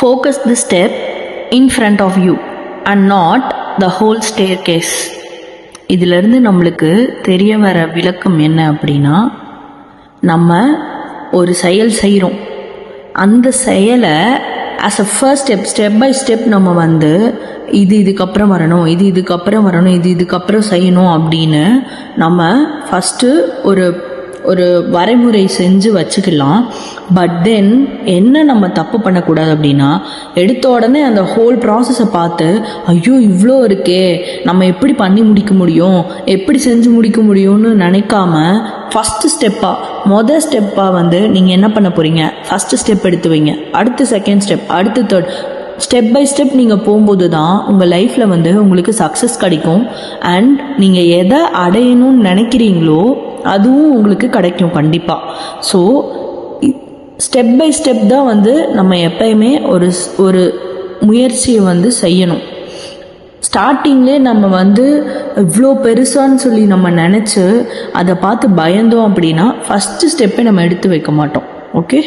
Focus the step in front of you and not the whole staircase. இதிலிருந்து நம்மளுக்கு தெரிய வர விளக்கம் என்ன அப்படின்னா, நம்ம ஒரு செயல் செய்கிறோம், அந்த செயலை as a first step by step நம்ம இதுக்கப்புறம் வரணும், இதுக்கப்புறம் வரணும், இதுக்கப்புறம் செய்யணும் அப்படின்னு நம்ம ஃபஸ்ட்டு ஒரு வரைமுறை செஞ்சு வச்சுக்கலாம். பட் தென் என்ன நம்ம தப்பு பண்ணக்கூடாது அப்படின்னா, எடுத்த உடனே அந்த ஹோல் ப்ராசஸை பார்த்து ஐயோ இவ்வளோ இருக்கே, நம்ம எப்படி பண்ணி முடிக்க முடியும், எப்படி செஞ்சு முடிக்க முடியும்னு நினைக்காம ஃபஸ்ட்டு ஸ்டெப்பாக நீங்கள் என்ன பண்ண போகிறீங்க, ஃபஸ்ட்டு ஸ்டெப் எடுத்து வைங்க, அடுத்து செகண்ட் ஸ்டெப், அடுத்து தேர்ட் ஸ்டெப் பை ஸ்டெப் நீங்கள் போகும்போது தான் உங்கள் லைஃப்பில் உங்களுக்கு சக்ஸஸ் கிடைக்கும். அண்ட் நீங்கள் எதை அடையணும்னு நினைக்கிறீங்களோ அதுவும் உங்களுக்கு கிடைக்கும் கண்டிப்பாக. ஸோ ஸ்டெப் பை ஸ்டெப் தான் நம்ம எப்பயுமே ஒரு முயற்சியை செய்யணும். ஸ்டார்டிங்லே நம்ம இவ்வளோ பெருசான்னு சொல்லி நம்ம நினச்சி அதை பார்த்து பயந்தோம் அப்படின்னா ஃபஸ்ட்டு ஸ்டெப்பை நம்ம எடுத்து வைக்க மாட்டோம். ஓகே.